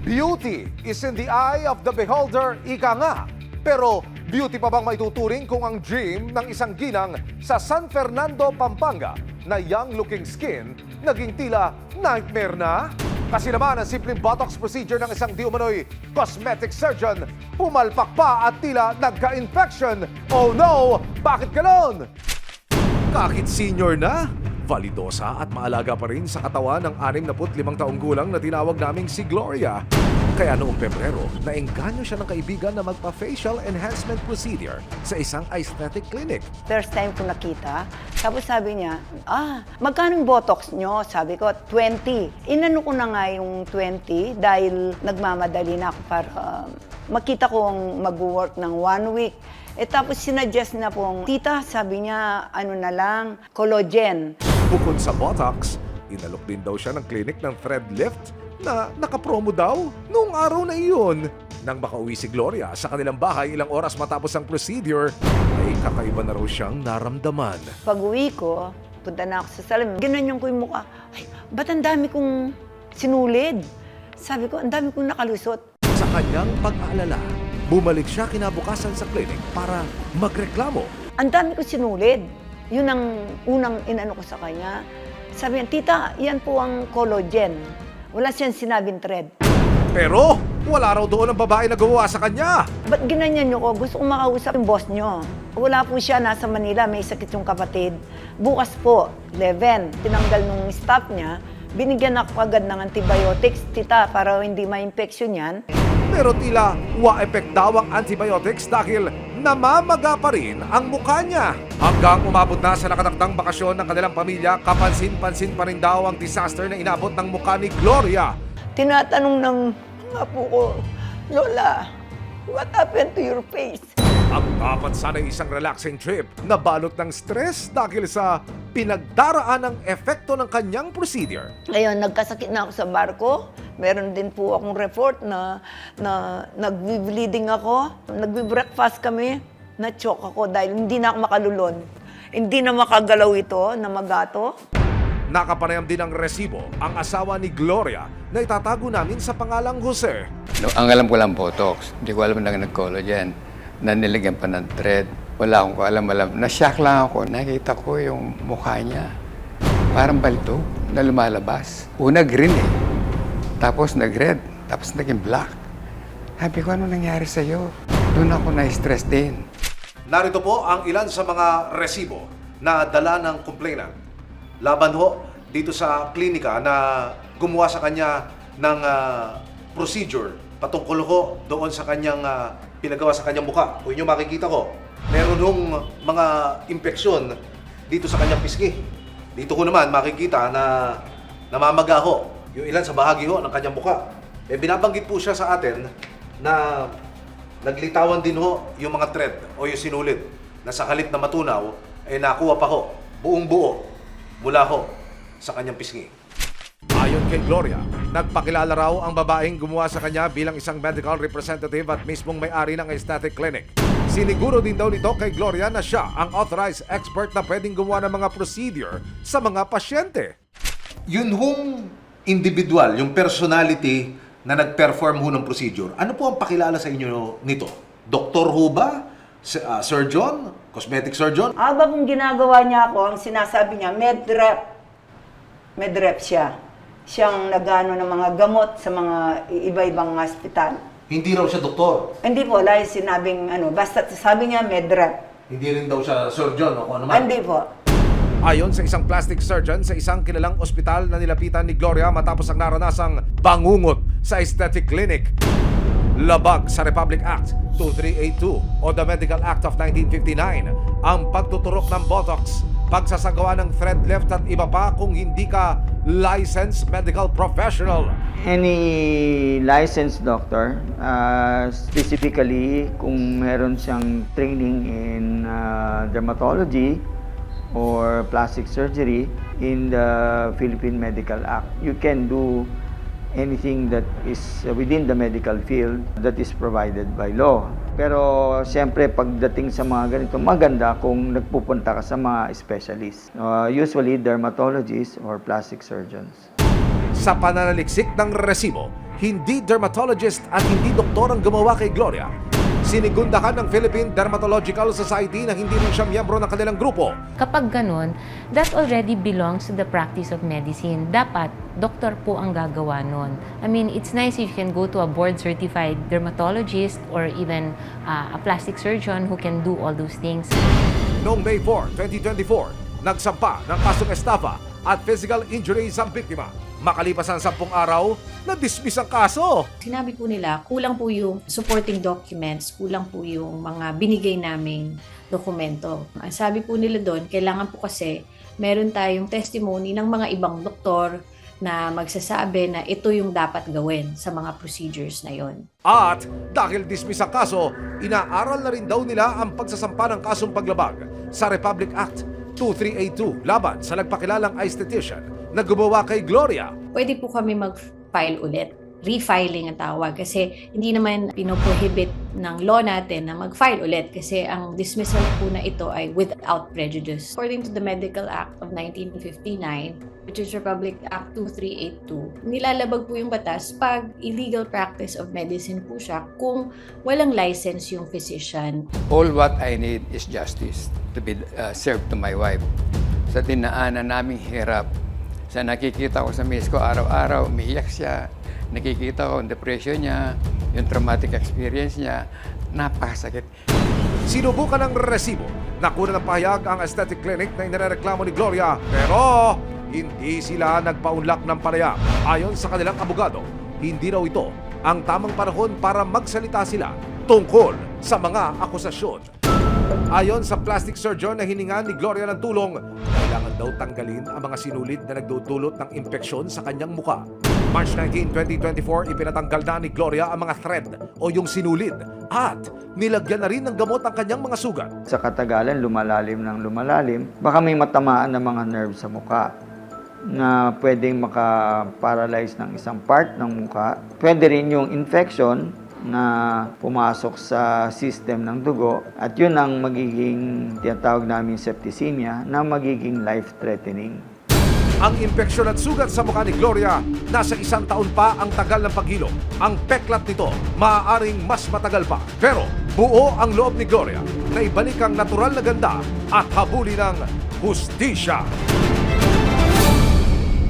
Beauty is in the eye of the beholder, ika nga. Pero beauty pa bang maituturing kung ang dream ng isang ginang sa San Fernando, Pampanga na young-looking skin naging tila nightmare na? Kasi naman ang simpleng botox procedure ng isang di umano'y cosmetic surgeon, pumalpak pa at tila nagka-infection. Oh no! Bakit ganon? Kahit senior na, validosa at maalaga pa rin sa katawan ng 65 taong gulang na tinawag naming si Gloria. Kaya noong Pebrero, naengganyo siya ng kaibigan na magpa-facial enhancement procedure sa isang aesthetic clinic. First time ko nakita, tapos sabi niya, magkano yung botox nyo? Sabi ko, 20. Inano ko na nga yung 20 dahil nagmamadali na ako para makita ko ang mag-work ng 1 week. Tapos sinadjust na pong, tita, sabi niya, ano na lang, collagen. Bukod sa botox, inalok din daw siya ng clinic ng thread lift na nakapromo daw noong araw na iyon. Nang makauwi si Gloria sa kanilang bahay ilang oras matapos ang procedure, ay kakaiba na raw siyang naramdaman. Pag uwi ko, punta na ako sa salamin, ginanyan ko yung mukha. Ay, ba't ang dami kong sinulid? Sabi ko, ang dami kong nakalusot. Sa kanyang pag-aalala, bumalik siya kinabukasan sa clinic para magreklamo. Ang dami kong sinulid. Yun ang unang inano ko sa kanya. Sabi niya, tita, yan po ang collagen. Wala siyang sinabing thread. Pero wala raw doon ang babae na gumawa sa kanya. Ba't ginanyan niyo ko? Gusto kong makausap yung boss niyo. Wala po siya, nasa Manila, may sakit yung kapatid. Bukas po, 11, tinanggal nung staff niya. Binigyan ako agad ng antibiotics, tita, para hindi ma-infection yan. Pero tila wa-effect daw ang antibiotics dahil namamaga pa rin ang mukha niya. Hanggang umabot na sa nakatakdang bakasyon ng kanilang pamilya, kapansin-pansin pa rin daw ang disaster na inabot ng mukha ni Gloria. Tinatanong ng mga apo ko, Lola, what happened to your face? Ang dapat sana isang relaxing trip na balot ng stress dahil sa pinagdaraan ng epekto ng kanyang procedure. Ngayon, nagkasakit na ako sa barko. Meron din po akong report na nag-bleeding ako. Nag-breakfast kami. Na-choke ako dahil hindi na ako makalulon. Hindi na makagalaw ito na magato. Nakapanayam din ng resibo ang asawa ni Gloria na itatago namin sa pangalang Jose. No, ang alam ko lang botox. Hindi ko alam na nag-collagen. Nanilagyan pa ng thread. Wala akong alam. Na-shock lang ako. Nakita ko yung mukha niya. Parang balito na lumalabas. Una green eh. Tapos nag-red. Tapos naging black. Sabi ko, ano nangyari sa'yo? Doon ako na-stress din. Narito po ang ilan sa mga resibo na dala ng complainant. Laban ho dito sa klinika na gumawa sa kanya ng procedure patungkol ho doon sa kanyang pinagawa sa kanyang mukha. Kung inyo makikita ko, meron hong mga impeksyon dito sa kanyang pisngi. Dito ko naman makikita na namamaga ho yung ilan sa bahagi ho ng kanyang mukha. Binabanggit po siya sa atin na naglitawan din ho yung mga thread o yung sinulid na sa halip na matunaw, nakuha pa ho buong buo mula ho sa kanyang pisngi. Ayon kay Gloria, nagpakilala raw ang babaeng gumawa sa kanya bilang isang medical representative at mismong may-ari ng aesthetic clinic. Siniguro din daw nito kay Gloria na siya ang authorized expert na pwedeng gumawa ng mga procedure sa mga pasyente. Yun hong individual, yung personality na nag-perform ho ng procedure, ano po ang pakilala sa inyo nito? Doktor ho ba? Surgeon? Cosmetic surgeon? Aba kung ginagawa niya ako, ang sinasabi niya, medrep. Medrep siya. Siyang nagano ng mga gamot sa mga iba-ibang hospital. Hindi raw siya doktor. Hindi po, wala yung sinabing basta sabi niya medrep. Hindi rin daw siya surgeon o kung ano man. Hindi po. Ayon sa isang plastic surgeon sa isang kilalang ospital na nilapitan ni Gloria matapos ang naranasang bangungot sa aesthetic clinic. Labag sa Republic Act 2382 o the Medical Act of 1959 ang pagtuturok ng botox, pagsasagawa ng thread lift at iba pa kung hindi ka licensed medical professional. Any licensed doctor, specifically kung meron siyang training in dermatology or plastic surgery in the Philippine Medical Act, you can do anything that is within the medical field that is provided by law. Pero siyempre pagdating sa mga ganito, maganda kung nagpupunta ka sa mga specialists. Usually dermatologists or plastic surgeons. Sa pananaliksik ng resibo, hindi dermatologist at hindi doktor ang gumawa kay Gloria. Sinigundahan ng Philippine Dermatological Society na hindi rin siya miyembro ng kanilang grupo. Kapag ganun, that already belongs to the practice of medicine. Dapat, doktor po ang gagawa nun. I mean, it's nice if you can go to a board-certified dermatologist or even a plastic surgeon who can do all those things. Noong May 4, 2024, nagsampa ng kasong estafa at physical injury sa biktima. Makalipas ang 10 araw, na-dismiss ang kaso. Sinabi po nila, kulang po yung supporting documents, kulang po yung mga binigay naming dokumento. Ang sabi po nila doon, kailangan po kasi meron tayong testimony ng mga ibang doktor na magsasabi na ito yung dapat gawin sa mga procedures na yon. At dahil dismiss ang kaso, inaaral na rin daw nila ang pagsasampa ng kasong paglabag sa Republic Act 2382 laban sa nagpakilalang esthetician na gumawa kay Gloria. Pwede po kami mag-file ulit. Refiling ang tawag kasi hindi naman pinoprohibit ng law natin na mag-file ulit kasi ang dismissal po na ito ay without prejudice. According to the Medical Act of 1959, which is Republic Act 2382, nilalabag po yung batas pag illegal practice of medicine po siya kung walang license yung physician. All what I need is justice to be served to my wife. Sa dinaanan naming hirap, sa nakikita ko sa miss ko araw-araw, umiiyak siya. Nakikita ko ang depression niya, yung traumatic experience niya, napakasakit. Sinubukan ng resibo. Nakuna ng pahayag ang aesthetic clinic na inireklamo ni Gloria, pero hindi sila nagpaunlak ng panayam. Ayon sa kanilang abogado, hindi raw ito ang tamang panahon para magsalita sila tungkol sa mga akusasyon. Ayon sa plastic surgeon na hiningan ni Gloria ng tulong, kailangan daw tanggalin ang mga sinulid na nagdudulot ng impeksyon sa kanyang muka. March 19, 2024, ipinatanggal na ni Gloria ang mga thread o yung sinulid at nilagyan na rin ng gamot ang kanyang mga sugat. Sa katagalan, lumalalim ng lumalalim, baka may matamaan ng mga nerve sa muka na pwedeng maka-paralyze ng isang part ng muka. Pwede rin yung infection na pumasok sa system ng dugo at yun ang magiging tinatawag namin septicemia na magiging life-threatening. Ang impeksyon at sugat sa mukha ni Gloria, nasa 1 taon pa ang tagal ng paghilom. Ang peklat nito, maaaring mas matagal pa. Pero buo ang loob ni Gloria na ibalik ang natural na ganda at habulin ng hustisya.